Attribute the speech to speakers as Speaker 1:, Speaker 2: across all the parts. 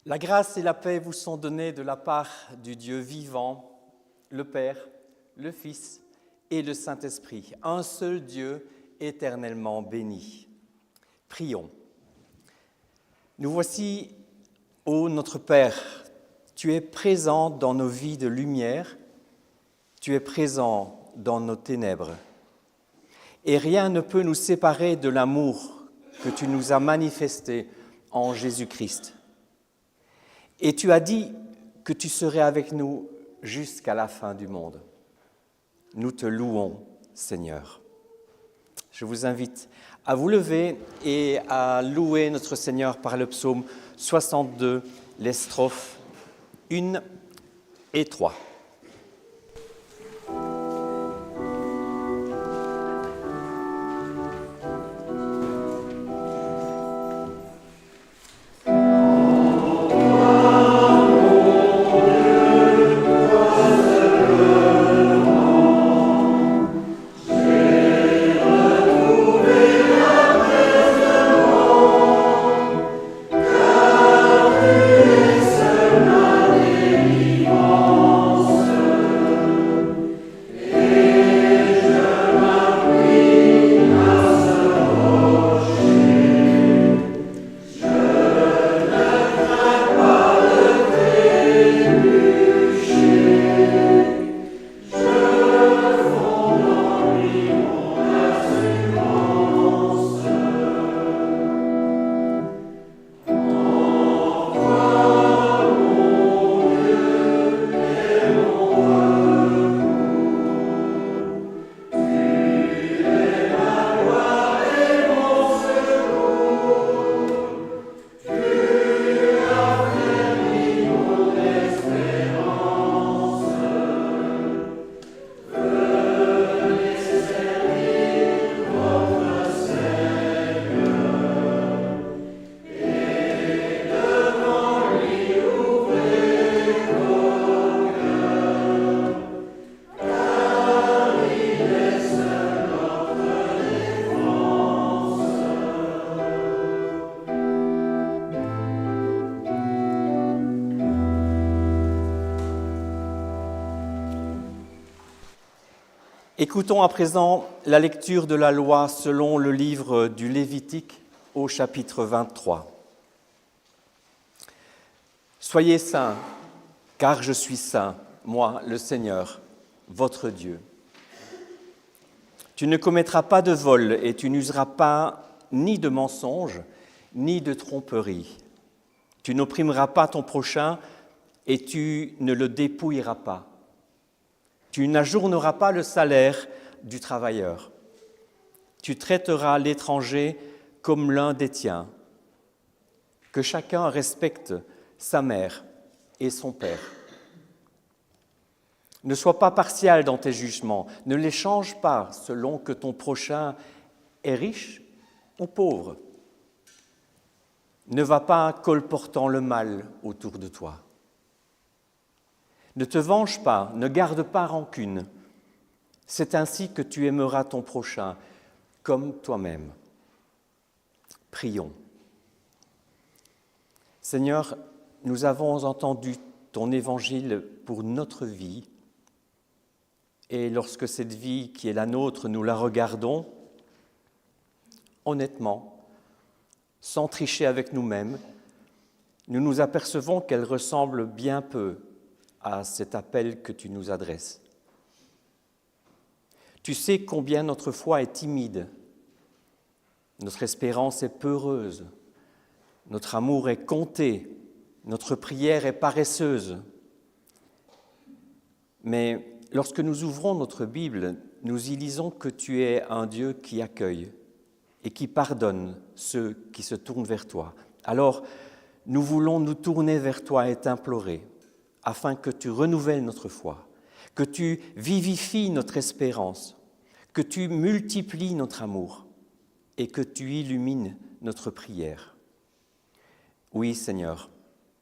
Speaker 1: La grâce et la paix vous sont données de la part du Dieu vivant, le Père, le Fils et le Saint-Esprit, un seul Dieu éternellement béni. Prions. Nous voici, ô notre Père, tu es présent dans nos vies de lumière, tu es présent dans nos ténèbres. Et rien ne peut nous séparer de l'amour que tu nous as manifesté en Jésus-Christ. Et tu as dit que tu serais avec nous jusqu'à la fin du monde. Nous te louons, Seigneur. Je vous invite à vous lever et à louer notre Seigneur par le psaume 62, les strophes 1 et 3. Écoutons à présent la lecture de la loi selon le livre du Lévitique au chapitre 23. Soyez saints, car je suis saint, moi le Seigneur, votre Dieu. Tu ne commettras pas de vol et tu n'useras pas ni de mensonge, ni de tromperie. Tu n'opprimeras pas ton prochain et tu ne le dépouilleras pas. Tu n'ajourneras pas le salaire du travailleur. Tu traiteras l'étranger comme l'un des tiens. Que chacun respecte sa mère et son père. Ne sois pas partial dans tes jugements. Ne les change pas selon que ton prochain est riche ou pauvre. Ne va pas colportant le mal autour de toi. Ne te venge pas, ne garde pas rancune. C'est ainsi que tu aimeras ton prochain comme toi-même. Prions. Seigneur, nous avons entendu ton évangile pour notre vie, et lorsque cette vie qui est la nôtre, nous la regardons, honnêtement, sans tricher avec nous-mêmes, nous nous apercevons qu'elle ressemble bien peu à cet appel que tu nous adresses. Tu sais combien notre foi est timide, notre espérance est peureuse, notre amour est compté, notre prière est paresseuse. Mais lorsque nous ouvrons notre Bible, nous y lisons que tu es un Dieu qui accueille et qui pardonne ceux qui se tournent vers toi. Alors, nous voulons nous tourner vers toi et t'implorer, afin que tu renouvelles notre foi, que tu vivifies notre espérance, que tu multiplies notre amour et que tu illumines notre prière. Oui, Seigneur,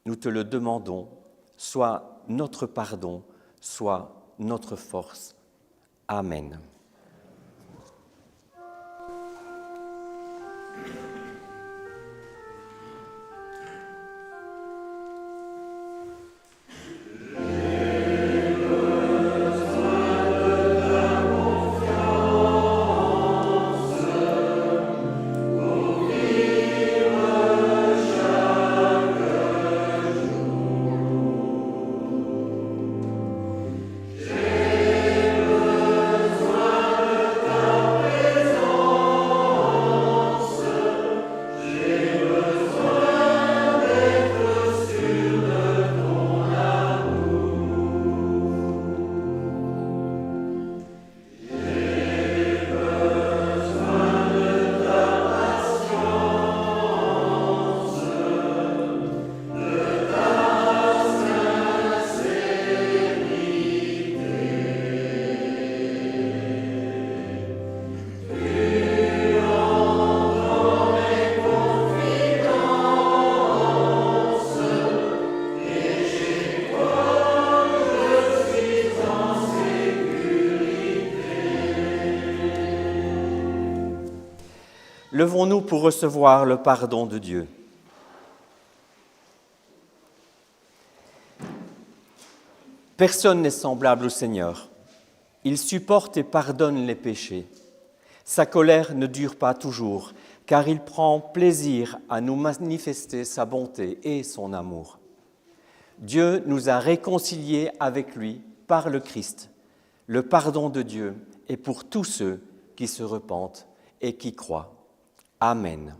Speaker 1: nous te le demandons, sois notre pardon, sois notre force. Amen. Levons-nous pour recevoir le pardon de Dieu. Personne n'est semblable au Seigneur. Il supporte et pardonne les péchés. Sa colère ne dure pas toujours, car il prend plaisir à nous manifester sa bonté et son amour. Dieu nous a réconciliés avec lui par le Christ. Le pardon de Dieu est pour tous ceux qui se repentent et qui croient. Amen.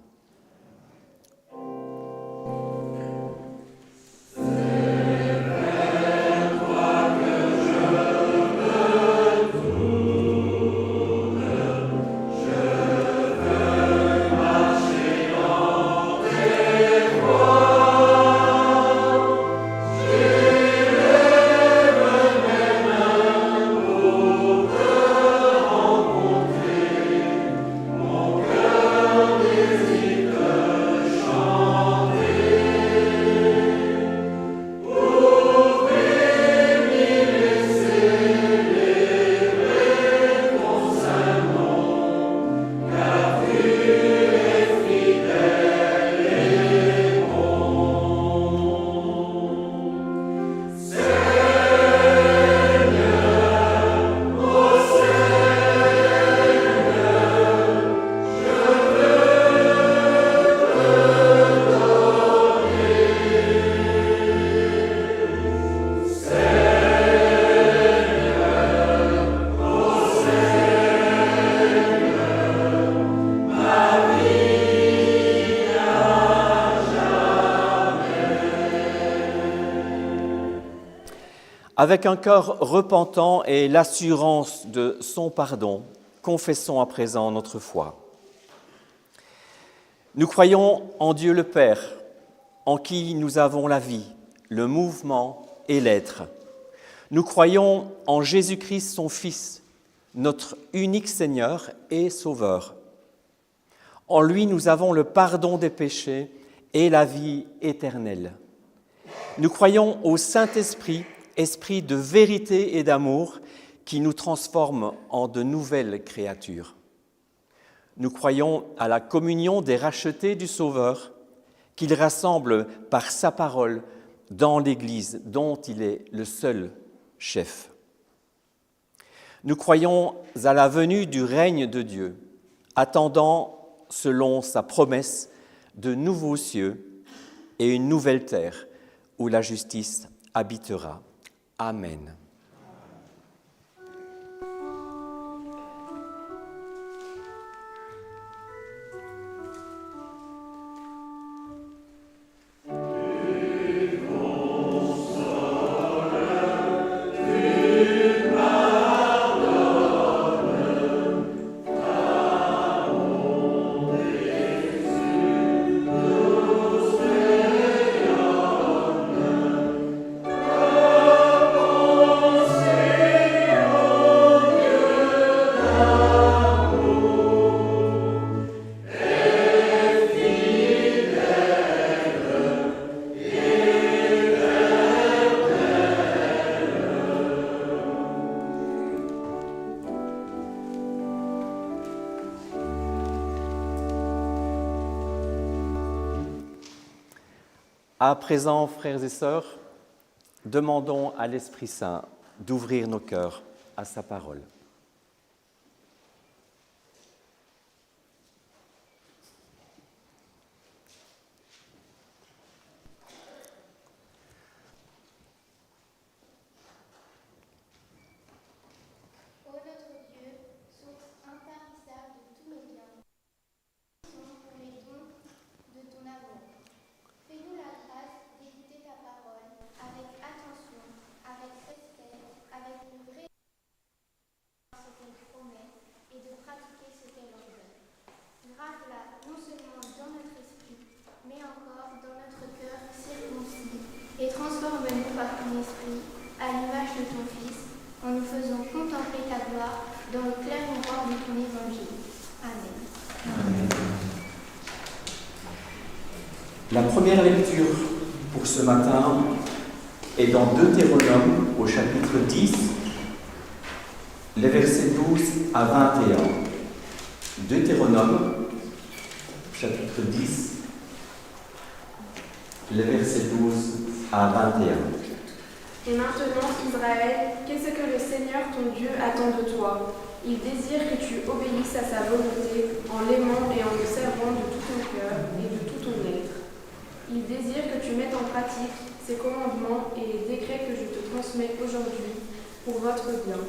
Speaker 1: Avec un cœur repentant et l'assurance de son pardon, confessons à présent notre foi. Nous croyons en Dieu le Père, en qui nous avons la vie, le mouvement et l'être. Nous croyons en Jésus-Christ, son Fils, notre unique Seigneur et Sauveur. En lui, nous avons le pardon des péchés et la vie éternelle. Nous croyons au Saint-Esprit, esprit de vérité et d'amour qui nous transforme en de nouvelles créatures. Nous croyons à la communion des rachetés du Sauveur, qu'il rassemble par sa parole dans l'Église dont il est le seul chef. Nous croyons à la venue du règne de Dieu, attendant, selon sa promesse, de nouveaux cieux et une nouvelle terre où la justice habitera. Amen. À présent, frères et sœurs, demandons à l'Esprit Saint d'ouvrir nos cœurs à sa parole.
Speaker 2: Et transforme-nous par ton esprit à l'image de ton Fils, en nous faisant contempler ta gloire dans le clair miroir de ton évangile. Amen.
Speaker 1: Amen. La première lecture pour ce matin est dans Deutéronome au chapitre 10, les versets 12 à 21. Deutéronome, chapitre 10, les versets 12 à 21.
Speaker 3: Et maintenant, Israël, qu'est-ce que le Seigneur ton Dieu attend de toi? Il désire que tu obéisses à sa volonté en l'aimant et en le servant de tout ton cœur et de tout ton être. Il désire que tu mettes en pratique ses commandements et les décrets que je te transmets aujourd'hui pour votre bien.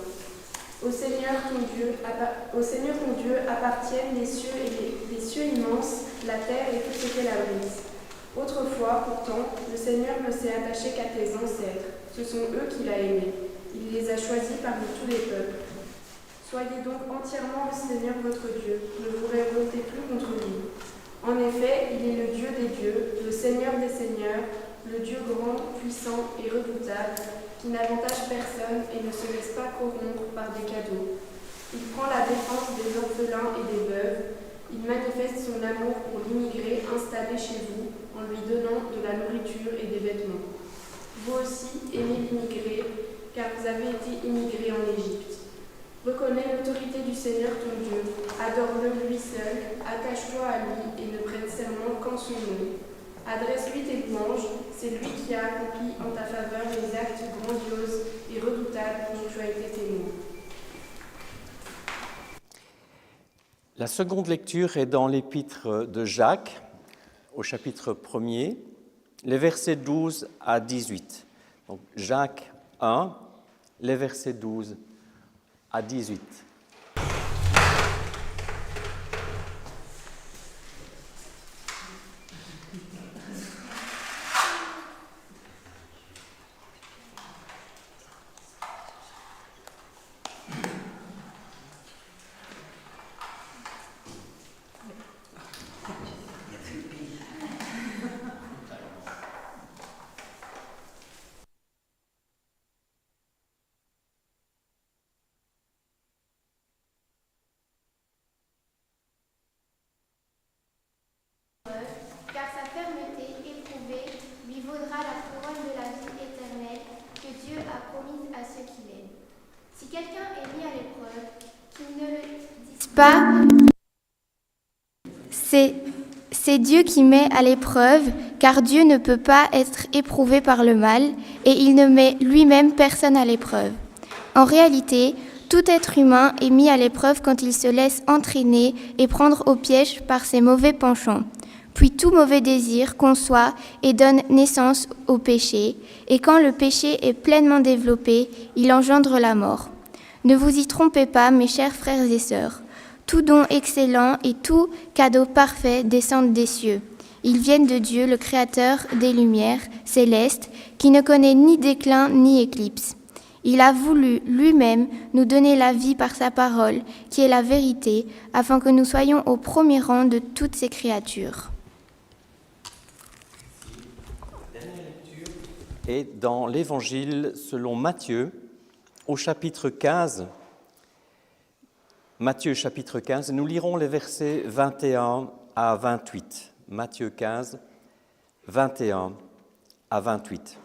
Speaker 3: Au Seigneur ton Dieu appartiennent les cieux immenses, la terre et tout ce qu'elle abrite. Autrefois, pourtant, le Seigneur ne s'est attaché qu'à tes ancêtres. Ce sont eux qu'il a aimés. Il les a choisis parmi tous les peuples. Soyez donc entièrement le Seigneur votre Dieu. Ne vous révoltez plus contre lui. En effet, il est le Dieu des dieux, le Seigneur des seigneurs, le Dieu grand, puissant et redoutable, qui n'avantage personne et ne se laisse pas corrompre par des cadeaux. Il prend la défense des orphelins et des veuves. Il manifeste son amour pour l'immigré installé chez vous, en lui donnant de la nourriture et des vêtements. Vous aussi, aimez l'immigré, car vous avez été immigrés en Égypte. Reconnais l'autorité du Seigneur ton Dieu, adore-le lui seul, attache-toi à lui et ne prête serment qu'en son nom. Adresse-lui tes louanges, c'est lui qui a accompli en ta faveur les actes grandioses et redoutables dont tu as été témoin.
Speaker 1: La seconde lecture est dans l'épître de Jacques, au chapitre 1er, les versets 12 à 18. Donc Jacques 1, les versets 12 à 18.
Speaker 2: Car sa fermeté éprouvée lui vaudra la couronne de la vie éternelle que Dieu a promise à ceux qui l'aiment. Si quelqu'un est mis à l'épreuve, qu'il ne le dise pas, c'est Dieu qui met à l'épreuve, car Dieu ne peut pas être éprouvé par le mal, et il ne met lui-même personne à l'épreuve. En réalité, tout être humain est mis à l'épreuve quand il se laisse entraîner et prendre au piège par ses mauvais penchants. Puis tout mauvais désir conçoit et donne naissance au péché, et quand le péché est pleinement développé, il engendre la mort. Ne vous y trompez pas, mes chers frères et sœurs. Tout don excellent et tout cadeau parfait descendent des cieux. Ils viennent de Dieu, le Créateur des lumières célestes, qui ne connaît ni déclin ni éclipse. Il a voulu lui-même nous donner la vie par sa parole, qui est la vérité, afin que nous soyons au premier rang de toutes ses créatures.
Speaker 1: La dernière lecture est dans l'Évangile selon Matthieu, au chapitre 15. Matthieu chapitre 15, nous lirons les versets 21 à 28. Matthieu 15, 21 à 28.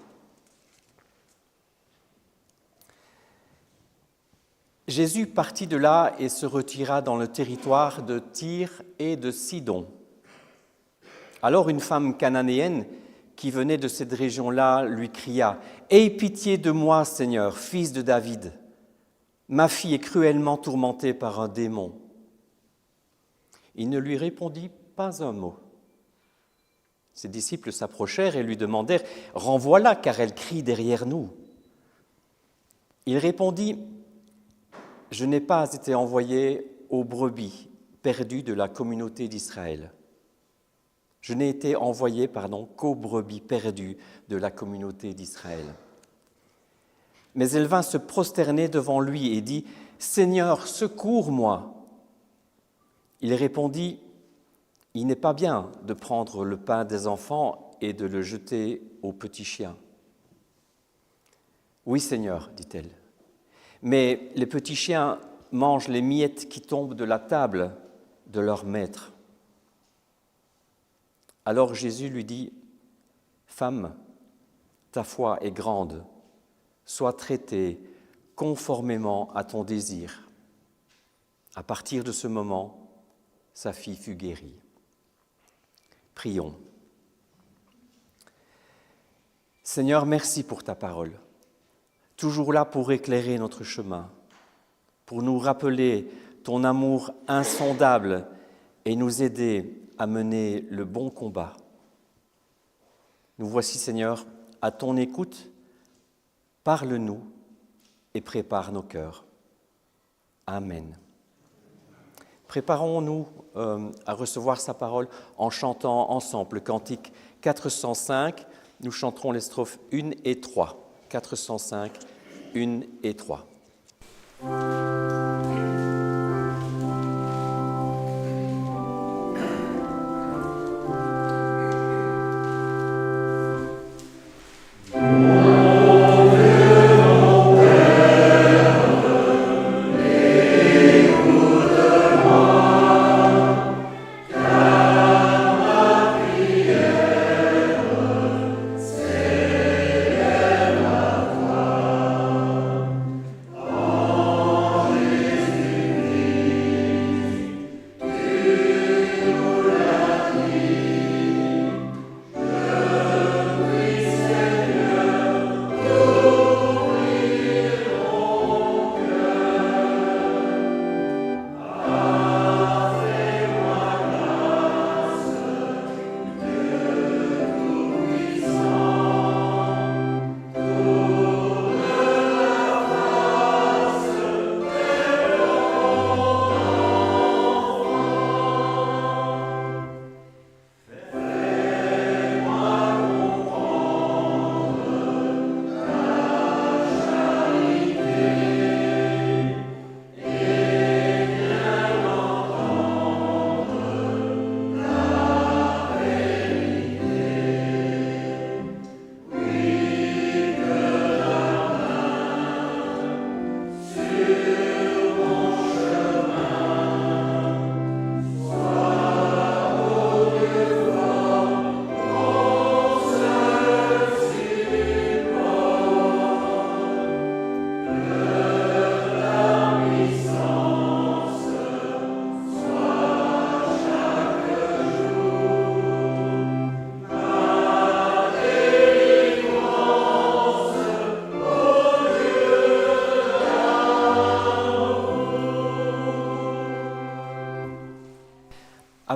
Speaker 1: Jésus partit de là et se retira dans le territoire de Tyr et de Sidon. Alors une femme cananéenne qui venait de cette région-là lui cria « Aie pitié de moi, Seigneur, fils de David. Ma fille est cruellement tourmentée par un démon. » Il ne lui répondit pas un mot. Ses disciples s'approchèrent et lui demandèrent « Renvoie-la, car elle crie derrière nous. » Il répondit « Je n'ai pas été envoyé aux brebis perdues de la communauté d'Israël. Je n'ai été envoyé, qu'aux brebis perdues de la communauté d'Israël. » Mais elle vint se prosterner devant lui et dit « Seigneur, secours-moi » Il répondit « Il n'est pas bien de prendre le pain des enfants et de le jeter aux petits chiens. »« Oui, Seigneur, dit-elle, mais les petits chiens mangent les miettes qui tombent de la table de leur maître. » Alors Jésus lui dit « Femme, ta foi est grande. Sois traitée conformément à ton désir. » À partir de ce moment, sa fille fut guérie. Prions. Seigneur, merci pour ta parole, toujours là pour éclairer notre chemin, pour nous rappeler ton amour insondable et nous aider à mener le bon combat. Nous voici, Seigneur, à ton écoute. Parle-nous et prépare nos cœurs. Amen. Préparons-nous à recevoir sa parole en chantant ensemble le cantique 405. Nous chanterons les strophes 1 et 3. 405, 1 et 3.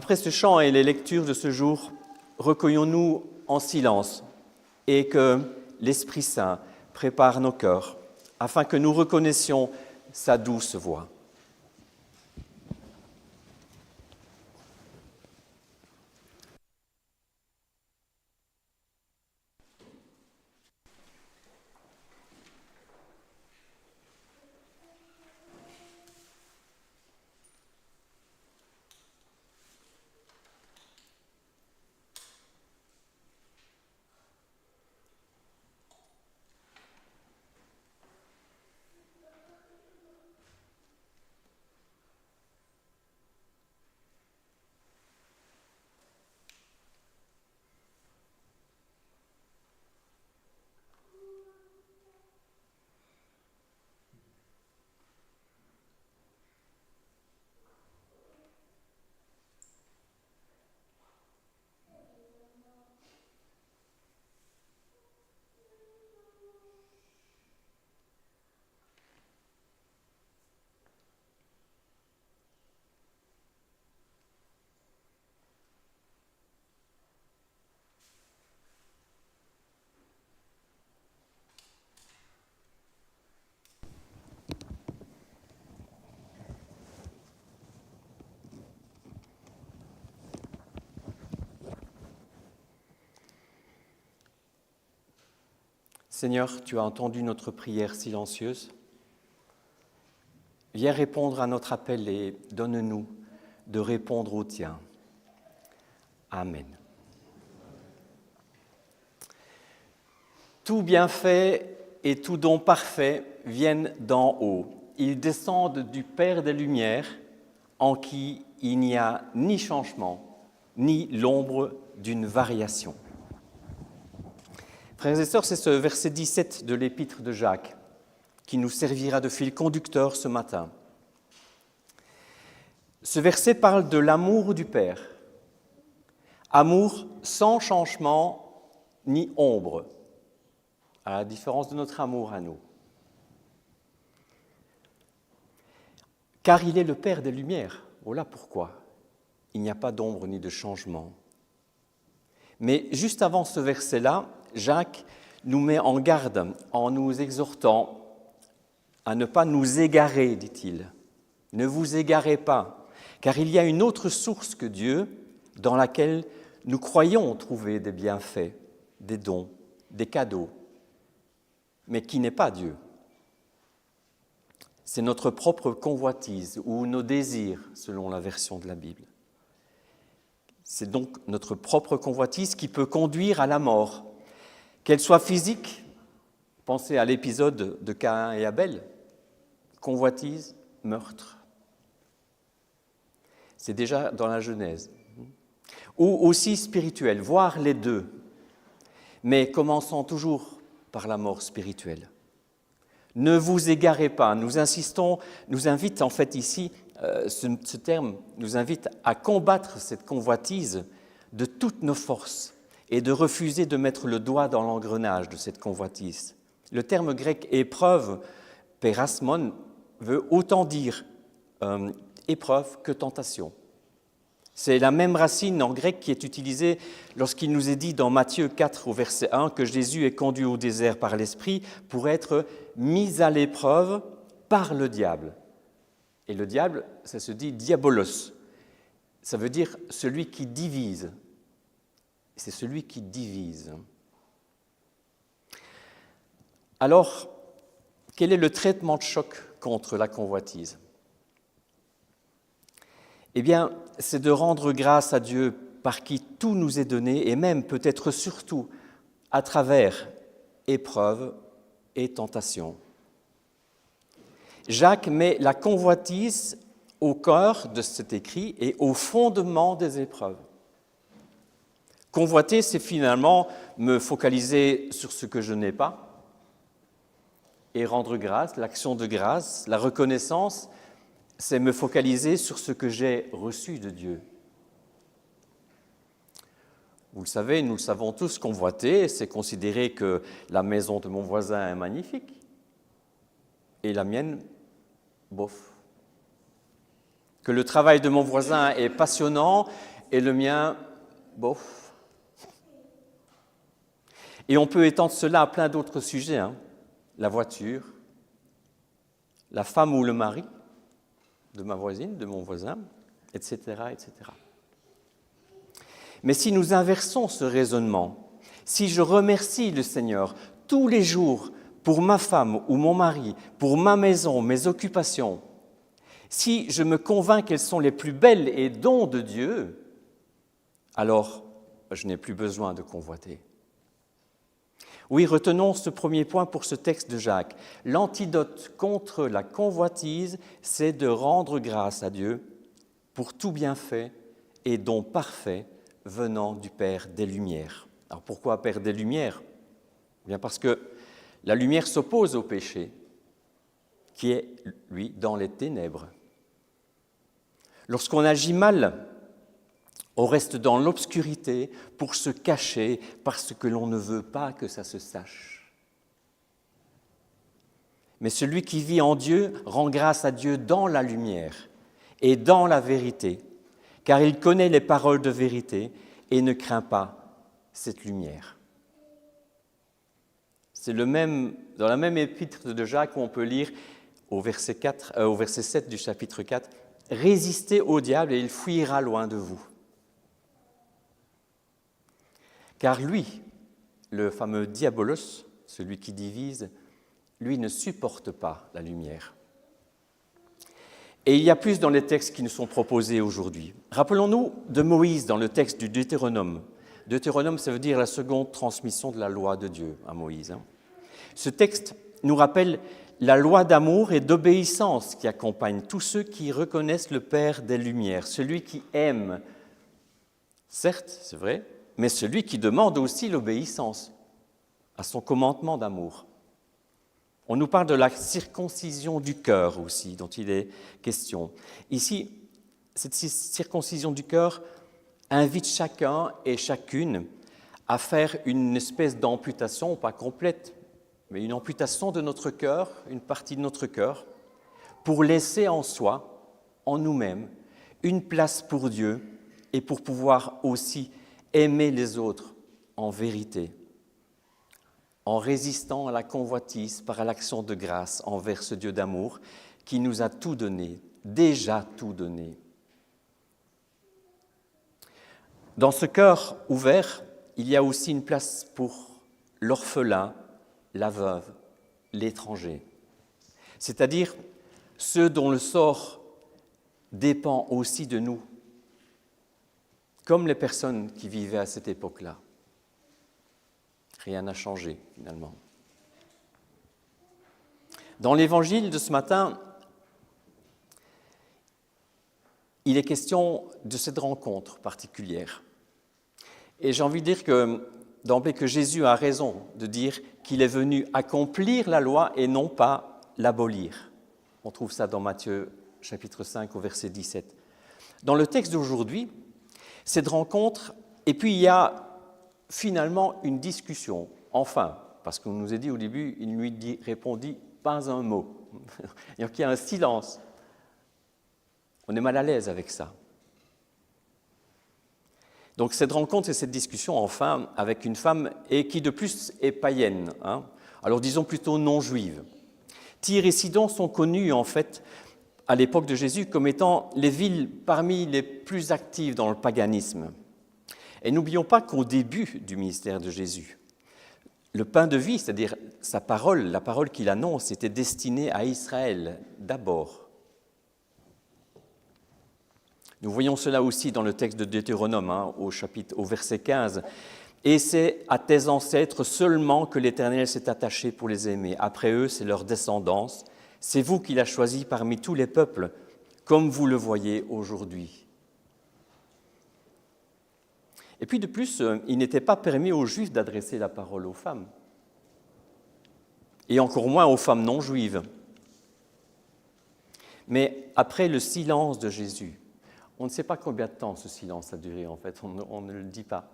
Speaker 1: Après ce chant et les lectures de ce jour, recueillons-nous en silence et que l'Esprit Saint prépare nos cœurs afin que nous reconnaissions sa douce voix. Seigneur, tu as entendu notre prière silencieuse. Viens répondre à notre appel et donne-nous de répondre au tien. Amen. Tout bienfait et tout don parfait viennent d'en haut. Ils descendent du Père des Lumières, en qui il n'y a ni changement, ni l'ombre d'une variation. Frères et sœurs, c'est ce verset 17 de l'Épître de Jacques qui nous servira de fil conducteur ce matin. Ce verset parle de l'amour du Père, Amour sans changement ni ombre, à la différence de notre amour à nous. Car il est le Père des Lumières. Voilà pourquoi il n'y a pas d'ombre ni de changement. Mais juste avant ce verset-là, Jacques nous met en garde en nous exhortant à ne pas nous égarer, dit-il. Ne vous égarez pas, car il y a une autre source que Dieu dans laquelle nous croyons trouver des bienfaits, des dons, des cadeaux, mais qui n'est pas Dieu. C'est notre propre convoitise ou nos désirs, selon la version de la Bible. C'est donc notre propre convoitise qui peut conduire à la mort, qu'elle soit physique, pensez à l'épisode de Caïn et Abel, convoitise, meurtre. C'est déjà dans la Genèse. Ou aussi spirituelle, voire les deux, mais commençant toujours par la mort spirituelle. Ne vous égarez pas, nous invite en fait ici, ce terme nous invite à combattre cette convoitise de toutes nos forces et de refuser de mettre le doigt dans l'engrenage de cette convoitise. Le terme grec épreuve, pérasmon, veut autant dire épreuve que tentation. C'est la même racine en grec qui est utilisée lorsqu'il nous est dit dans Matthieu 4 au verset 1 que Jésus est conduit au désert par l'Esprit pour être mis à l'épreuve par le diable. Et le diable, ça se dit diabolos. Ça veut dire celui qui divise. C'est celui qui divise. Alors, quel est le traitement de choc contre la convoitise ? Eh bien, c'est de rendre grâce à Dieu par qui tout nous est donné, et même peut-être surtout à travers épreuves et tentations. Jacques met la convoitise au cœur de cet écrit et au fondement des épreuves. Convoiter, c'est finalement me focaliser sur ce que je n'ai pas et rendre grâce, l'action de grâce, la reconnaissance, c'est me focaliser sur ce que j'ai reçu de Dieu. Vous le savez, nous le savons tous, convoiter, c'est considérer que la maison de mon voisin est magnifique et la mienne, bof. Que le travail de mon voisin est passionnant et le mien, bof. Et on peut étendre cela à plein d'autres sujets, la voiture, la femme ou le mari de ma voisine, de mon voisin, etc., etc. Mais si nous inversons ce raisonnement, si je remercie le Seigneur tous les jours pour ma femme ou mon mari, pour ma maison, mes occupations, si je me convainc qu'elles sont les plus belles et dons de Dieu, alors je n'ai plus besoin de convoiter. Oui, retenons ce premier point pour ce texte de Jacques. L'antidote contre la convoitise, c'est de rendre grâce à Dieu pour tout bienfait et don parfait venant du Père des Lumières. Alors pourquoi Père des Lumières ? Bien parce que la lumière s'oppose au péché, qui est, lui, dans les ténèbres. Lorsqu'on agit mal, on reste dans l'obscurité pour se cacher parce que l'on ne veut pas que ça se sache. Mais celui qui vit en Dieu rend grâce à Dieu dans la lumière et dans la vérité, car il connaît les paroles de vérité et ne craint pas cette lumière. C'est dans la même épître de Jacques où on peut lire au verset 7 du chapitre 4, « Résistez au diable et il fuira loin de vous. » Car lui, le fameux diabolos, celui qui divise, lui ne supporte pas la lumière. Et il y a plus dans les textes qui nous sont proposés aujourd'hui. Rappelons-nous de Moïse dans le texte du Deutéronome. Deutéronome, ça veut dire la seconde transmission de la loi de Dieu à Moïse. Ce texte nous rappelle la loi d'amour et d'obéissance qui accompagne tous ceux qui reconnaissent le Père des Lumières, celui qui aime, certes, c'est vrai, mais celui qui demande aussi l'obéissance à son commandement d'amour. On nous parle de la circoncision du cœur aussi, dont il est question. Ici, cette circoncision du cœur, invite chacun et chacune à faire une espèce d'amputation, pas complète, mais une amputation de notre cœur, une partie de notre cœur, pour laisser en soi, en nous-mêmes, une place pour Dieu et pour pouvoir aussi aimer les autres en vérité, en résistant à la convoitise par l'action de grâce envers ce Dieu d'amour qui nous a tout donné, déjà tout donné. Dans ce cœur ouvert, il y a aussi une place pour l'orphelin, la veuve, l'étranger, c'est-à-dire ceux dont le sort dépend aussi de nous, comme les personnes qui vivaient à cette époque-là. Rien n'a changé, finalement. Dans l'évangile de ce matin, il est question de cette rencontre particulière. Et j'ai envie de dire d'emblée que Jésus a raison de dire qu'il est venu accomplir la loi et non pas l'abolir. On trouve ça dans Matthieu chapitre 5 au verset 17. Dans le texte d'aujourd'hui, cette rencontre, et puis il y a finalement une discussion, enfin, parce qu'on nous a dit au début, il ne lui répondit pas un mot. Il y a un silence. On est mal à l'aise avec ça. Donc cette rencontre et cette discussion, enfin, avec une femme, et qui de plus est païenne, alors disons plutôt non juive. Tyr et Sidon sont connus, en fait, à l'époque de Jésus, comme étant les villes parmi les plus actives dans le paganisme. Et n'oublions pas qu'au début du ministère de Jésus, le pain de vie, c'est-à-dire sa parole, la parole qu'il annonce, était destinée à Israël d'abord. Nous voyons cela aussi dans le texte de Deutéronome, au verset 15. « Et c'est à tes ancêtres seulement que l'Éternel s'est attaché pour les aimer. Après eux, c'est leur descendance. C'est vous qui l'avez choisi parmi tous les peuples, comme vous le voyez aujourd'hui. » Et puis de plus, il n'était pas permis aux Juifs d'adresser la parole aux femmes, et encore moins aux femmes non juives. Mais après le silence de Jésus, on ne sait pas combien de temps ce silence a duré, en fait, on ne le dit pas.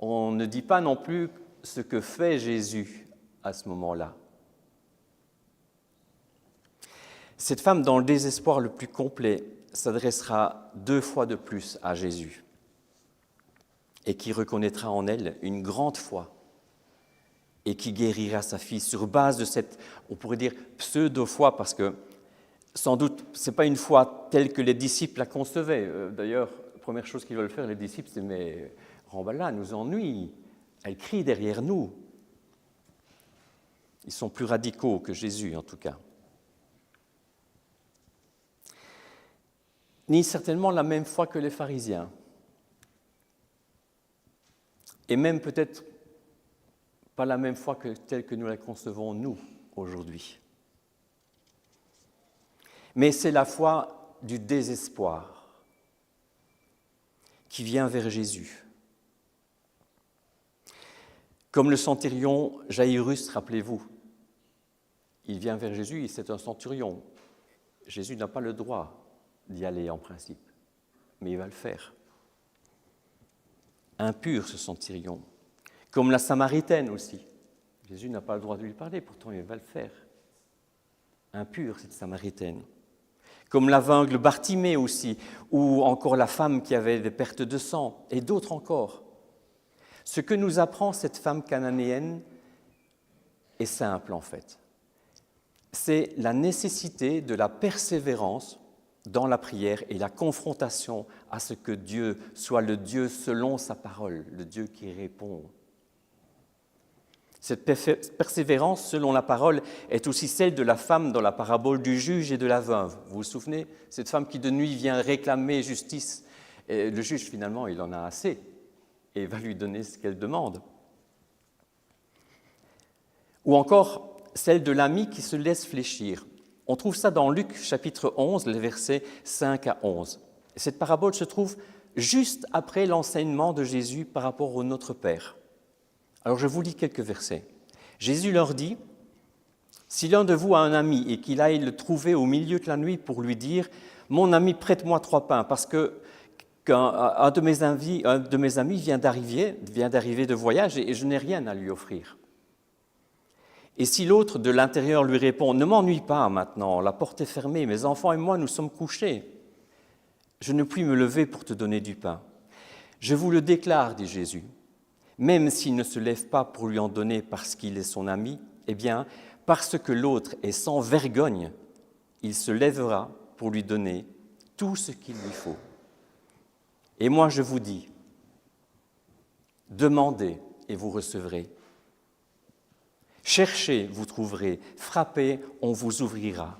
Speaker 1: On ne dit pas non plus ce que fait Jésus à ce moment-là. Cette femme, dans le désespoir le plus complet, s'adressera 2 fois de plus à Jésus et qui reconnaîtra en elle une grande foi et qui guérira sa fille sur base de cette, on pourrait dire, pseudo-foi, parce que sans doute, ce n'est pas une foi telle que les disciples la concevaient. D'ailleurs, la première chose qu'ils veulent faire, les disciples, c'est « mais Ramballa nous ennuie, elle crie derrière nous ». Ils sont plus radicaux que Jésus, en tout cas. Ni certainement la même foi que les pharisiens. Et même peut-être pas la même foi telle que nous la concevons, nous, aujourd'hui. Mais c'est la foi du désespoir qui vient vers Jésus. Comme le centurion Jaïrus, rappelez-vous, il vient vers Jésus et c'est un centurion. Jésus n'a pas le droit d'y aller en principe, mais il va le faire. Impur ce centurion, comme la Samaritaine aussi. Jésus n'a pas le droit de lui parler, pourtant il va le faire. Impure cette Samaritaine. Comme l'aveugle Bartimée aussi, ou encore la femme qui avait des pertes de sang, et d'autres encore. Ce que nous apprend cette femme cananéenne est simple en fait. C'est la nécessité de la persévérance dans la prière et la confrontation à ce que Dieu soit le Dieu selon sa parole, le Dieu qui répond. Cette persévérance selon la parole est aussi celle de la femme dans la parabole du juge et de la veuve. Vous vous souvenez? Cette femme qui de nuit vient réclamer justice. Et le juge, finalement, il en a assez et va lui donner ce qu'elle demande. Ou encore celle de l'ami qui se laisse fléchir. On trouve ça dans Luc chapitre 11, les versets 5 à 11. Cette parabole se trouve juste après l'enseignement de Jésus par rapport au Notre Père. Alors je vous lis quelques versets. Jésus leur dit, « Si l'un de vous a un ami et qu'il aille le trouver au milieu de la nuit pour lui dire « Mon ami, prête-moi 3 pains, parce que qu'un de mes amis vient d'arriver de voyage et je n'ai rien à lui offrir. Et si l'autre de l'intérieur lui répond « Ne m'ennuie pas maintenant, la porte est fermée, mes enfants et moi nous sommes couchés. Je ne puis me lever pour te donner du pain. » Je vous le déclare, dit Jésus, même s'il ne se lève pas pour lui en donner parce qu'il est son ami, eh bien, parce que l'autre est sans vergogne, il se lèvera pour lui donner tout ce qu'il lui faut. Et moi je vous dis, demandez et vous recevrez. Cherchez, vous trouverez. Frappez, on vous ouvrira.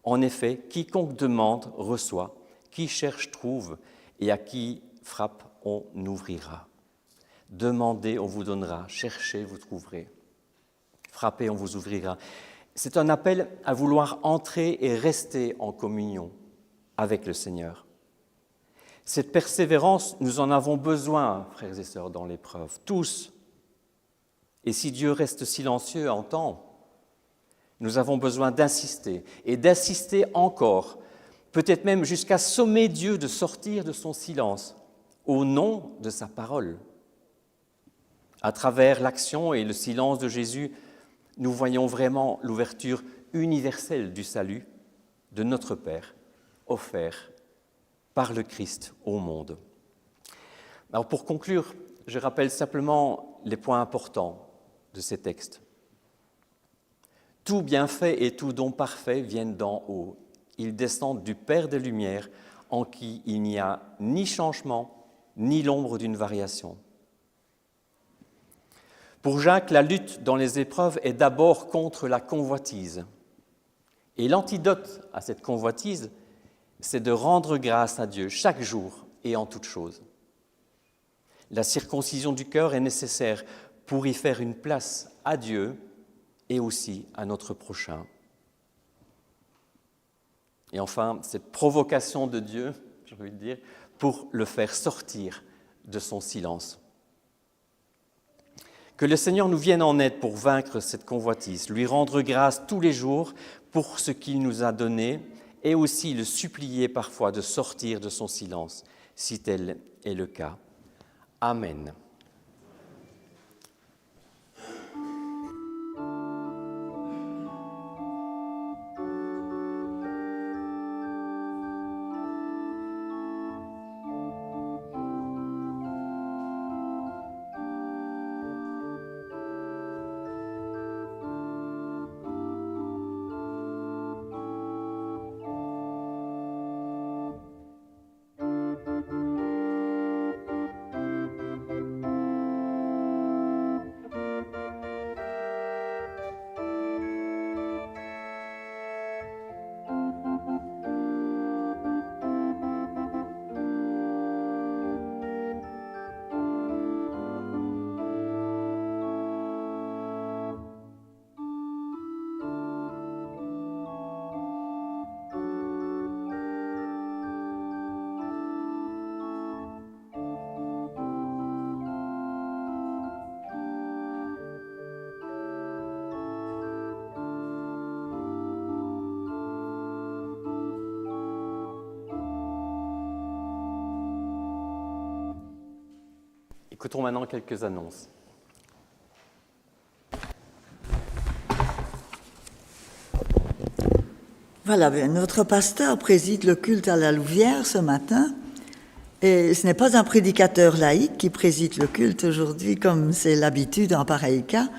Speaker 1: En effet, quiconque demande, reçoit. Qui cherche, trouve. Et à qui frappe, on ouvrira. Demandez, on vous donnera. Cherchez, vous trouverez. Frappez, on vous ouvrira. C'est un appel à vouloir entrer et rester en communion avec le Seigneur. Cette persévérance, nous en avons besoin, frères et sœurs, dans l'épreuve, tous. Et si Dieu reste silencieux en temps, nous avons besoin d'insister, et d'insister encore, peut-être même jusqu'à sommer Dieu de sortir de son silence, au nom de sa parole. À travers l'action et le silence de Jésus, nous voyons vraiment l'ouverture universelle du salut de notre Père, offert par le Christ au monde. Alors pour conclure, je rappelle simplement les points importants de ces textes. Tout bienfait et tout don parfait viennent d'en haut. Ils descendent du Père des Lumières, en qui il n'y a ni changement, ni l'ombre d'une variation. Pour Jacques, la lutte dans les épreuves est d'abord contre la convoitise. Et l'antidote à cette convoitise, c'est de rendre grâce à Dieu chaque jour et en toute chose. La circoncision du cœur est nécessaire pour y faire une place à Dieu et aussi à notre prochain. Et enfin, cette provocation de Dieu, j'ai envie de dire, pour le faire sortir de son silence. Que le Seigneur nous vienne en aide pour vaincre cette convoitise, lui rendre grâce tous les jours pour ce qu'il nous a donné et aussi le supplier parfois de sortir de son silence, si tel est le cas. Amen. Écoutons maintenant quelques annonces.
Speaker 4: Voilà, notre pasteur préside le culte à la Louvière ce matin. Et ce n'est pas un prédicateur laïque qui préside le culte aujourd'hui, comme c'est l'habitude en pareil cas,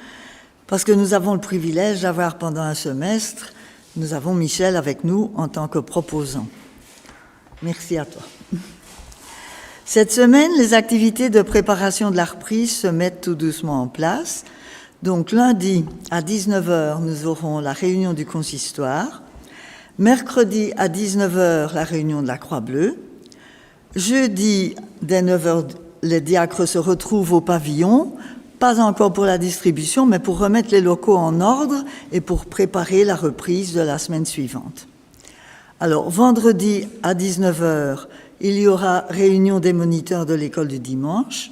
Speaker 4: parce que nous avons le privilège d'avoir pendant un semestre, nous avons Michel avec nous en tant que proposant. Merci à toi. Cette semaine, les activités de préparation de la reprise se mettent tout doucement en place. Donc lundi à 19h, nous aurons la réunion du consistoire. Mercredi à 19h, la réunion de la Croix-Bleue. Jeudi, dès 9h, les diacres se retrouvent au pavillon, pas encore pour la distribution, mais pour remettre les locaux en ordre et pour préparer la reprise de la semaine suivante. Alors, vendredi à 19h, il y aura réunion des moniteurs de l'école du dimanche.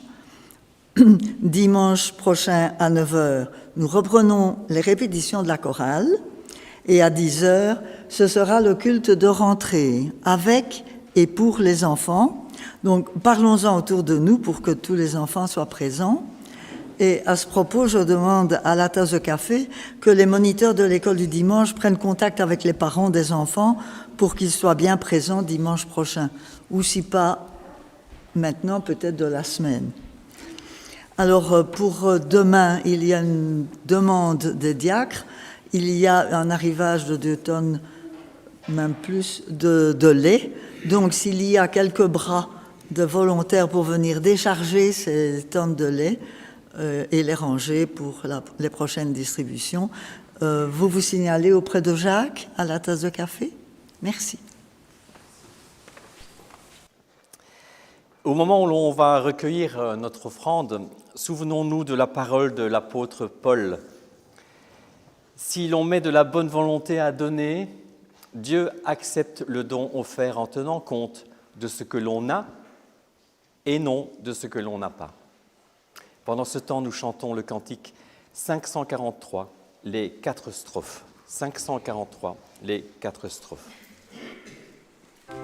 Speaker 4: Dimanche prochain à 9h, nous reprenons les répétitions de la chorale. Et à 10h, ce sera le culte de rentrée avec et pour les enfants, Donc parlons-en autour de nous pour que tous les enfants soient présents. Et à ce propos, je demande à la tasse de café que les moniteurs de l'école du dimanche prennent contact avec les parents des enfants pour qu'ils soient bien présents dimanche prochain. Ou si pas maintenant, peut-être de la semaine. Alors pour demain, il y a une demande des diacres. Il y a un arrivage de 2 tonnes, même plus, de lait. Donc s'il y a quelques bras de volontaires pour venir décharger ces tonnes de lait, et les ranger pour les prochaines distributions. Vous vous signalez auprès de Jacques à la tasse de café. Merci.
Speaker 1: Au moment où l'on va recueillir notre offrande, souvenons-nous de la parole de l'apôtre Paul. Si l'on met de la bonne volonté à donner, Dieu accepte le don offert en tenant compte de ce que l'on a et non de ce que l'on n'a pas. Pendant ce temps, nous chantons le cantique 543, les 4 strophes. 543, les 4 strophes.
Speaker 5: Oh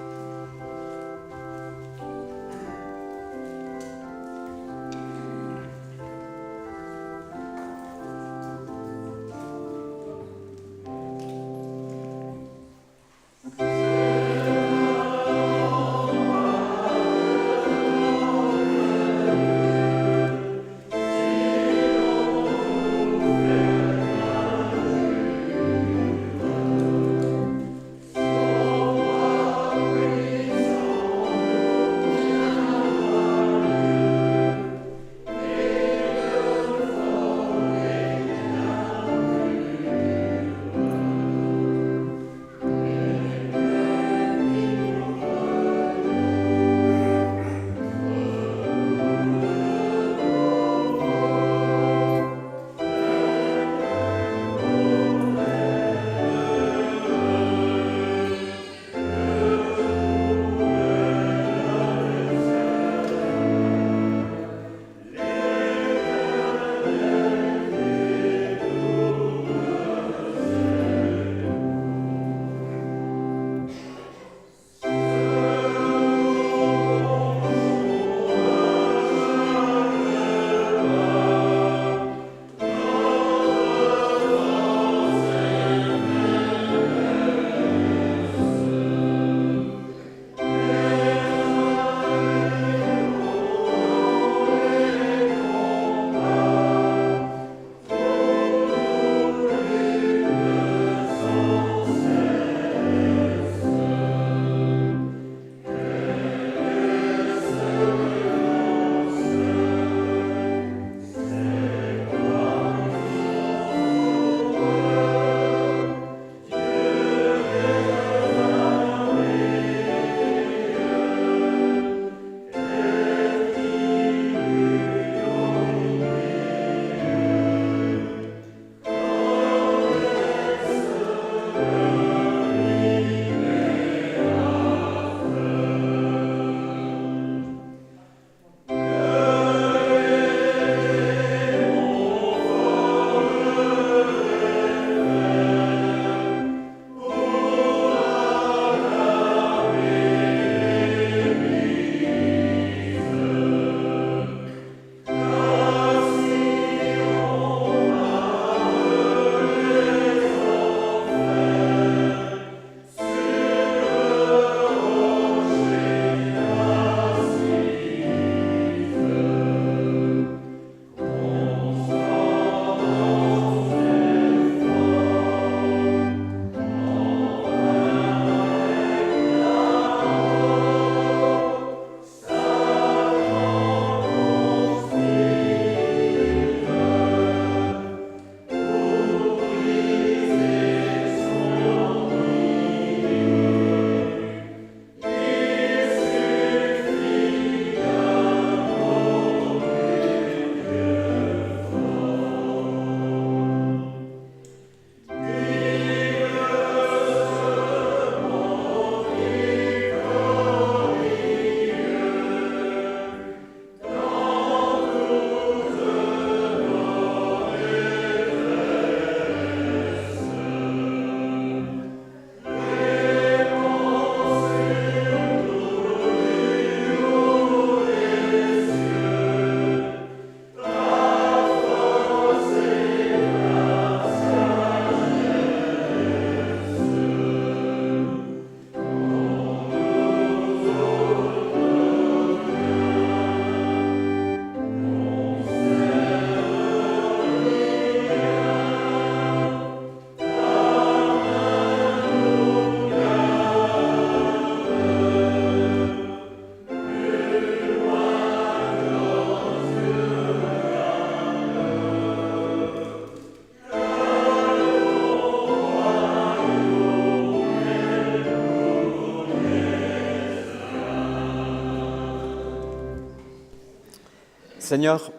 Speaker 1: Seigneur,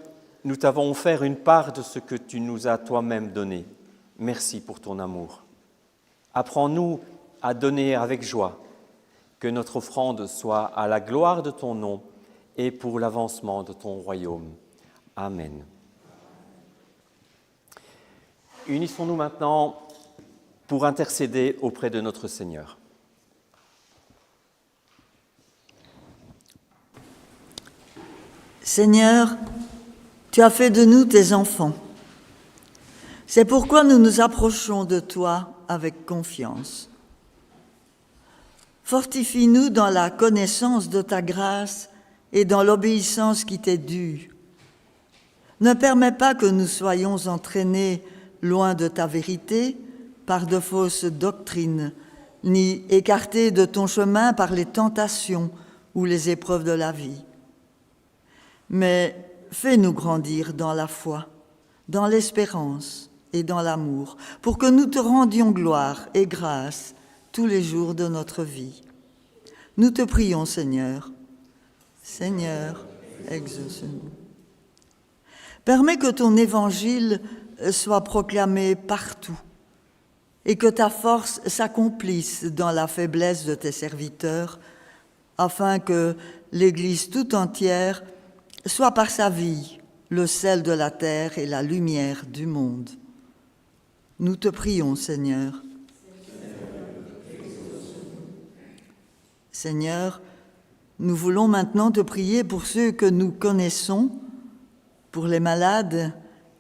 Speaker 1: nous t'avons offert une part de ce que tu nous as toi-même donné. Merci pour ton amour. Apprends-nous à donner avec joie, que notre offrande soit à la gloire de ton nom et pour l'avancement de ton royaume. Amen. Unissons-nous maintenant pour intercéder auprès de notre Seigneur.
Speaker 4: Seigneur, tu as fait de nous tes enfants. C'est pourquoi nous nous approchons de toi avec confiance. Fortifie-nous dans la connaissance de ta grâce et dans l'obéissance qui t'est due. Ne permets pas que nous soyons entraînés loin de ta vérité par de fausses doctrines, ni écartés de ton chemin par les tentations ou les épreuves de la vie. Mais fais-nous grandir dans la foi, dans l'espérance et dans l'amour, pour que nous te rendions gloire et grâce tous les jours de notre vie. Nous te prions, Seigneur. Seigneur, exauce-nous. Permets que ton évangile soit proclamé partout et que ta force s'accomplisse dans la faiblesse de tes serviteurs, afin que l'Église tout entière soit par sa vie le sel de la terre et la lumière du monde. Nous te prions, Seigneur. Seigneur, nous voulons maintenant te prier pour ceux que nous connaissons, pour les malades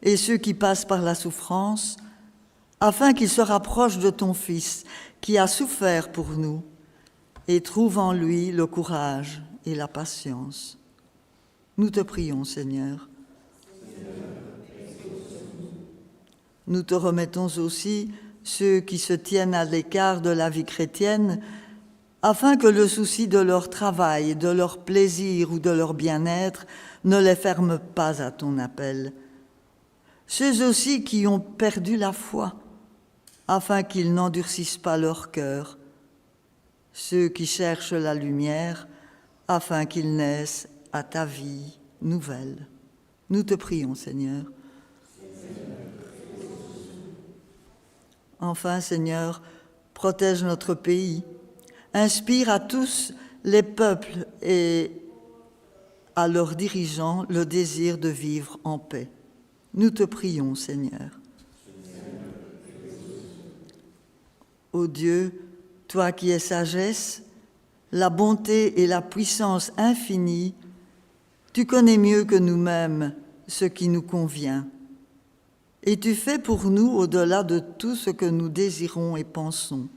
Speaker 4: et ceux qui passent par la souffrance, afin qu'ils se rapprochent de ton Fils qui a souffert pour nous et trouvent en lui le courage et la patience. Nous te prions, Seigneur. Nous te remettons aussi ceux qui se tiennent à l'écart de la vie chrétienne, afin que le souci de leur travail, de leur plaisir ou de leur bien-être ne les ferme pas à ton appel. Ceux aussi qui ont perdu la foi, afin qu'ils n'endurcissent pas leur cœur. Ceux qui cherchent la lumière, afin qu'ils naissent à ta vie nouvelle. Nous te prions, Seigneur. Enfin, Seigneur, protège notre pays. Inspire à tous les peuples et à leurs dirigeants le désir de vivre en paix. Nous te prions, Seigneur. Ô Dieu, toi qui es sagesse, la bonté et la puissance infinie, tu connais mieux que nous-mêmes ce qui nous convient. Et tu fais pour nous au-delà de tout ce que nous désirons et pensons.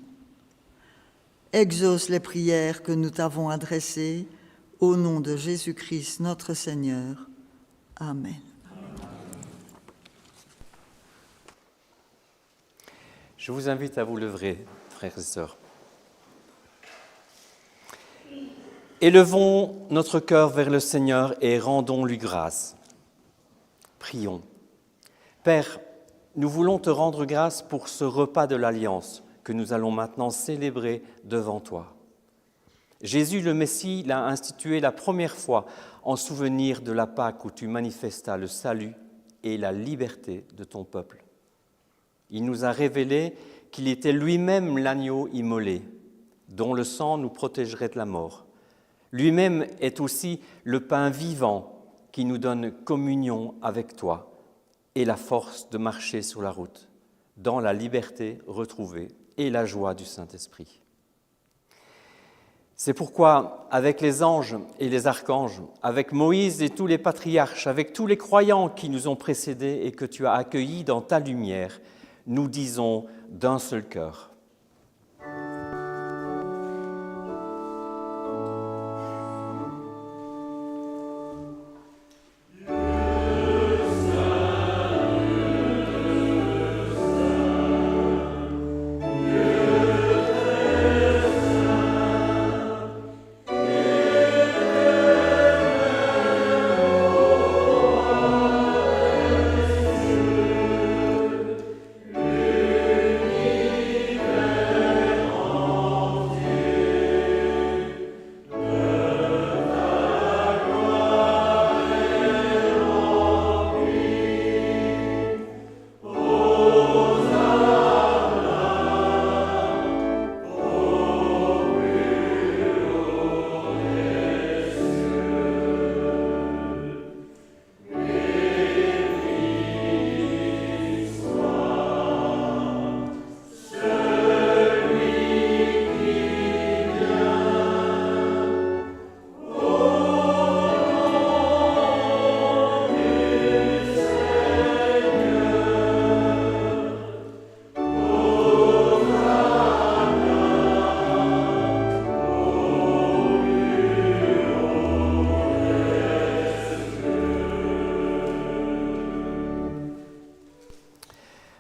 Speaker 4: Exauce les prières que nous t'avons adressées, au nom de Jésus-Christ notre Seigneur. Amen.
Speaker 1: Je vous invite à vous lever, frères et sœurs. Élevons notre cœur vers le Seigneur et rendons-lui grâce. Prions. Père, nous voulons te rendre grâce pour ce repas de l'Alliance que nous allons maintenant célébrer devant toi. Jésus le Messie l'a institué la première fois en souvenir de la Pâque où tu manifestas le salut et la liberté de ton peuple. Il nous a révélé qu'il était lui-même l'agneau immolé, dont le sang nous protégerait de la mort. Lui-même est aussi le pain vivant qui nous donne communion avec toi et la force de marcher sur la route, dans la liberté retrouvée et la joie du Saint-Esprit. C'est pourquoi, avec les anges et les archanges, avec Moïse et tous les patriarches, avec tous les croyants qui nous ont précédés et que tu as accueillis dans ta lumière, nous disons d'un seul cœur.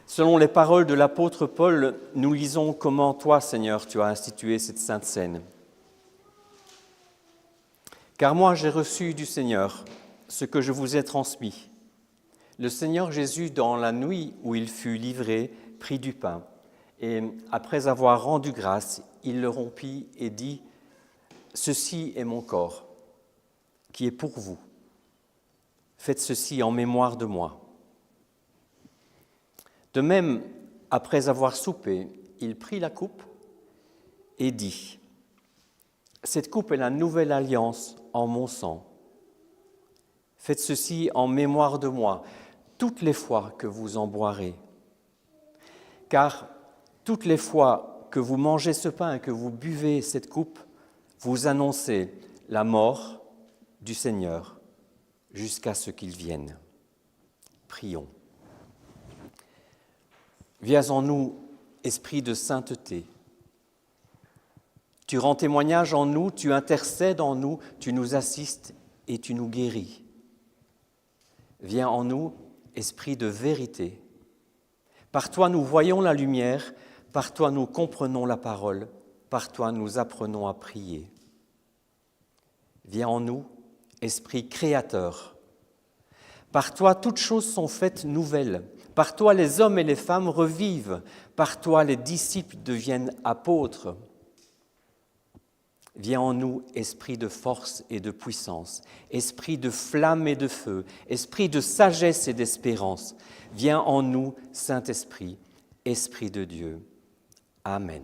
Speaker 1: Selon les paroles de l'apôtre Paul, nous lisons comment toi, Seigneur, tu as institué cette sainte scène. Car moi, j'ai reçu du Seigneur ce que je vous ai transmis. Le Seigneur Jésus, dans la nuit où il fut livré, prit du pain, et après avoir rendu grâce, il le rompit et dit « Ceci est mon corps, qui est pour vous. Faites ceci en mémoire de moi. » De même, après avoir soupé, il prit la coupe et dit « Cette coupe est la nouvelle alliance en mon sang. Faites ceci en mémoire de moi, toutes les fois que vous en boirez. Car toutes les fois que vous mangez ce pain et que vous buvez cette coupe, vous annoncez la mort du Seigneur jusqu'à ce qu'il vienne. » Prions. Viens en nous, esprit de sainteté. Tu rends témoignage en nous, tu intercèdes en nous, tu nous assistes et tu nous guéris. Viens en nous, esprit de vérité. Par toi nous voyons la lumière, par toi nous comprenons la parole, par toi nous apprenons à prier. Viens en nous, esprit créateur. Par toi toutes choses sont faites nouvelles. Par toi, les hommes et les femmes revivent. Par toi, les disciples deviennent apôtres. Viens en nous, esprit de force et de puissance, esprit de flamme et de feu, esprit de sagesse et d'espérance. Viens en nous, Saint-Esprit, Esprit de Dieu. Amen.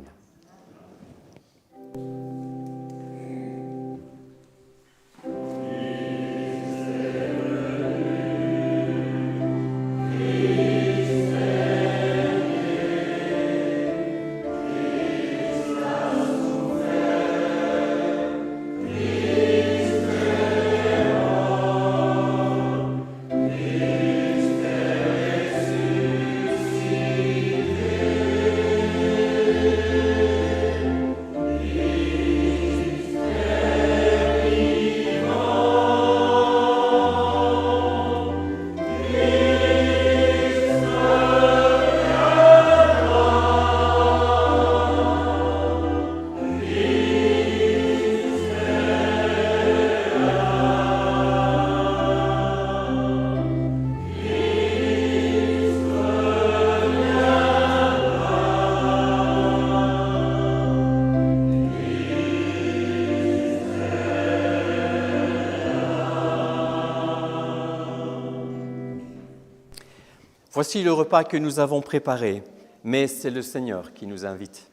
Speaker 1: Voici le repas que nous avons préparé, mais c'est le Seigneur qui nous invite.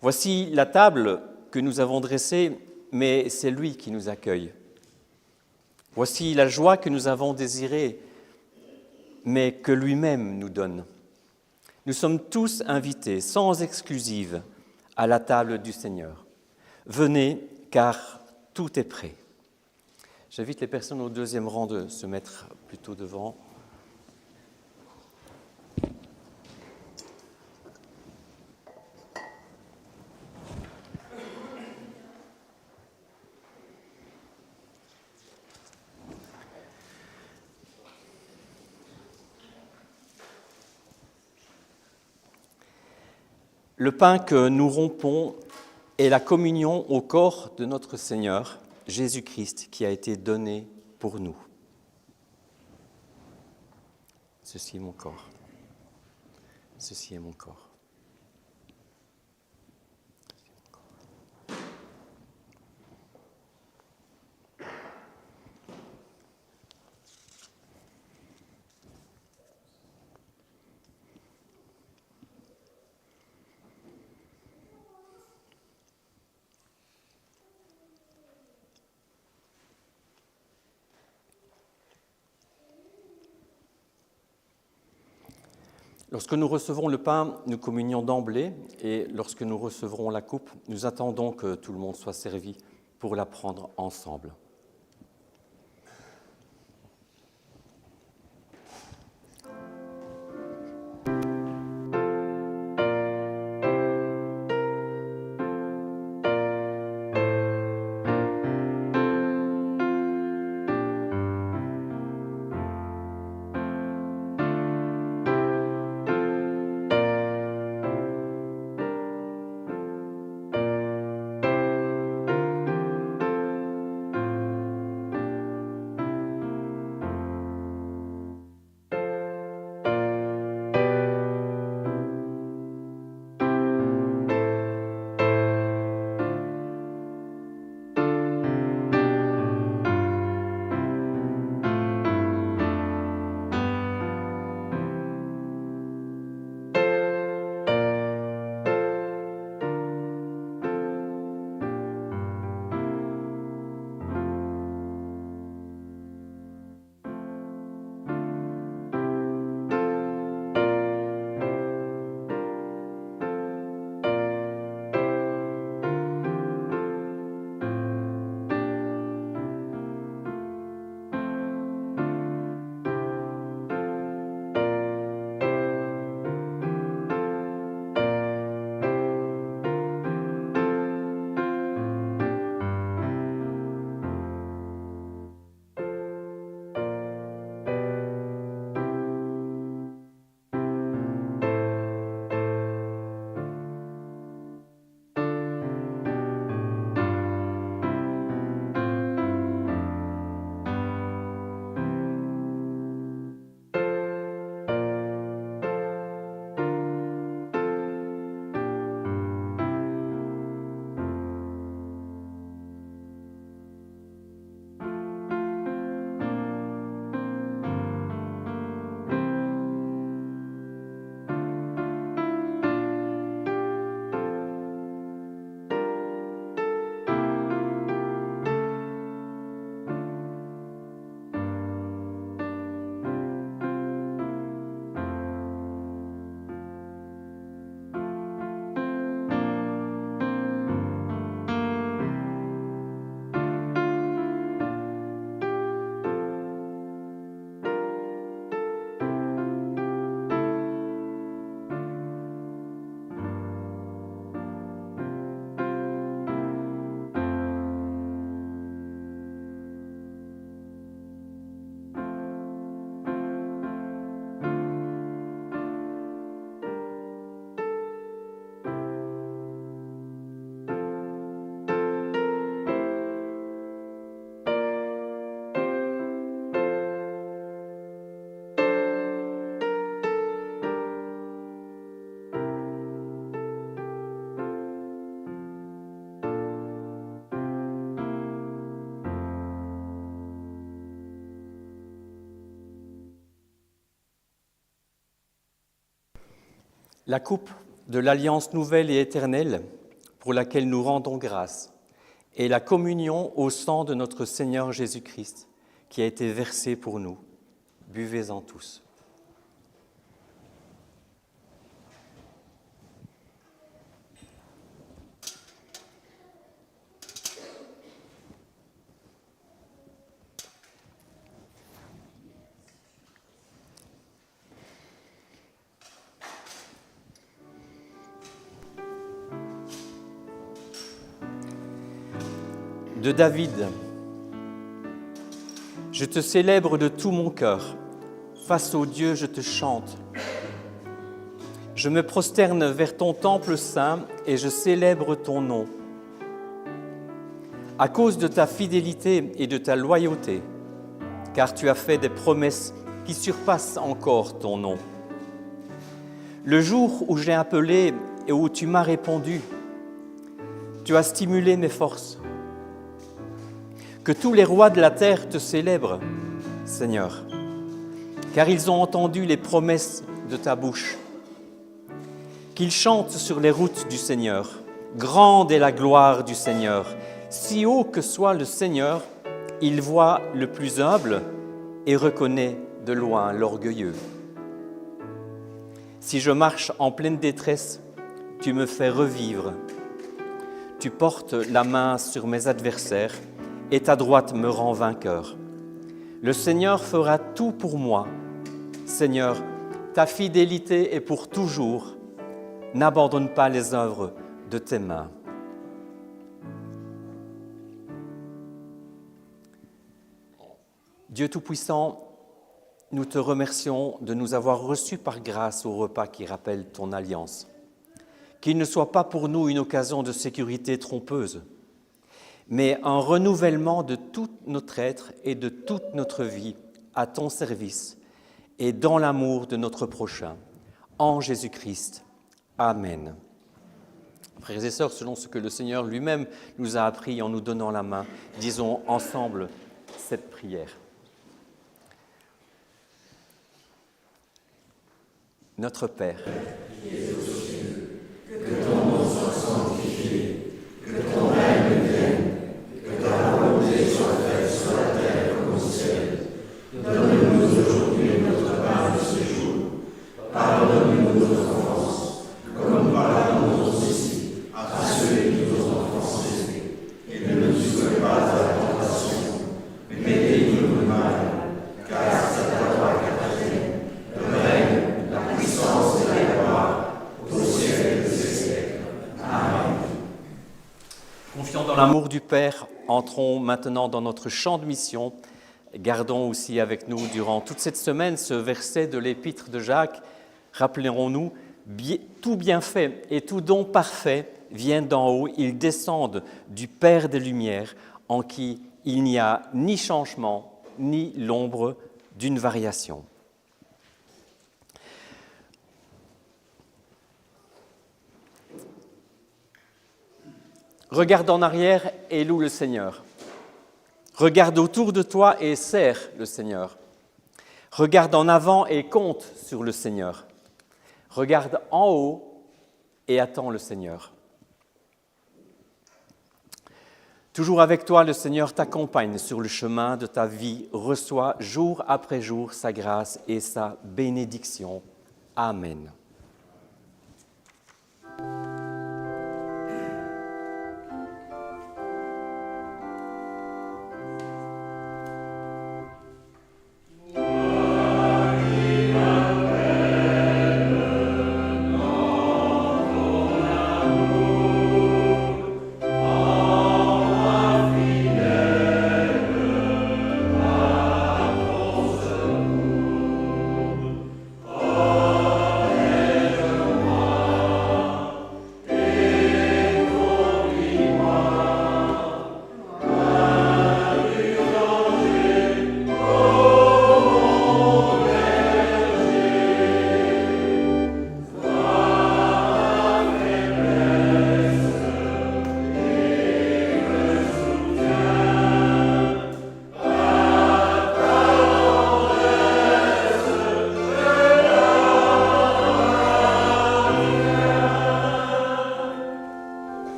Speaker 1: Voici la table que nous avons dressée, mais c'est lui qui nous accueille. Voici la joie que nous avons désirée, mais que lui-même nous donne. Nous sommes tous invités, sans exclusive, à la table du Seigneur. Venez, car tout est prêt. J'invite les personnes au deuxième rang de se mettre plutôt devant. Le pain que nous rompons est la communion au corps de notre Seigneur, Jésus-Christ, qui a été donné pour nous. Ceci est mon corps. Ceci est mon corps. Lorsque nous recevons le pain, nous communions d'emblée, et lorsque nous recevrons la coupe, nous attendons que tout le monde soit servi pour la prendre ensemble. la coupe de l'alliance nouvelle et éternelle pour laquelle nous rendons grâce, et la communion au sang de notre Seigneur Jésus-Christ qui a été versé pour nous. Buvez-en tous. De David. Je te célèbre de tout mon cœur. Face au Dieu, je te chante. Je me prosterne vers ton temple saint et je célèbre ton nom. À cause de ta fidélité et de ta loyauté, car tu as fait des promesses qui surpassent encore ton nom. Le jour où j'ai appelé et où tu m'as répondu, tu as stimulé mes forces. Que tous les rois de la terre te célèbrent, Seigneur, car ils ont entendu les promesses de ta bouche. Qu'ils chantent sur les routes du Seigneur. Grande est la gloire du Seigneur. Si haut que soit le Seigneur, il voit le plus humble et reconnaît de loin l'orgueilleux. Si je marche en pleine détresse, tu me fais revivre. Tu portes la main sur mes adversaires et ta droite me rend vainqueur. Le Seigneur fera tout pour moi. Seigneur, ta fidélité est pour toujours. N'abandonne pas les œuvres de tes mains. Dieu Tout-Puissant, nous te remercions de nous avoir reçus par grâce au repas qui rappelle ton alliance. Qu'il ne soit pas pour nous une occasion de sécurité trompeuse, mais un renouvellement de tout notre être et de toute notre vie à ton service et dans l'amour de notre prochain. En Jésus-Christ. Amen. Frères et sœurs, selon ce que le Seigneur lui-même nous a appris en nous donnant la main, disons ensemble cette prière. Notre Père, qui es aux cieux, que ton nom soit sanctifié, que ton règne vienne, que ta volonté soit faite sur la terre comme au ciel. Donne-nous aujourd'hui notre pain de ce jour. Pardonne-nous nos offenses, comme nous pardonnons aussi à ceux qui nous ont offensés. Et ne nous soumets pas à la tentation, mais délivre-nous du mal, car c'est à toi qu'appartient le règne, la puissance et la gloire, au siècle des siècles. Amen. Confiant dans l'amour du Père, entrons maintenant dans notre champ de mission. Gardons aussi avec nous durant toute cette semaine ce verset de l'épître de Jacques. Rappelons-nous, tout bienfait et tout don parfait viennent d'en haut, ils descendent du Père des Lumières, en qui il n'y a ni changement, ni l'ombre d'une variation. Regarde en arrière et loue le Seigneur. Regarde autour de toi et sers le Seigneur. Regarde en avant et compte sur le Seigneur. Regarde en haut et attends le Seigneur. Toujours avec toi, le Seigneur t'accompagne sur le chemin de ta vie. Reçois jour après jour sa grâce et sa bénédiction. Amen.
Speaker 5: Amen.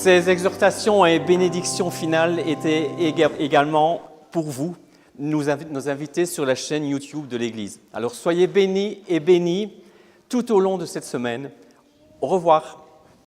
Speaker 1: Ces exhortations et bénédictions finales étaient également pour vous, nos invités sur la chaîne YouTube de l'Église. Alors soyez bénis et bénis tout au long de cette semaine. Au revoir.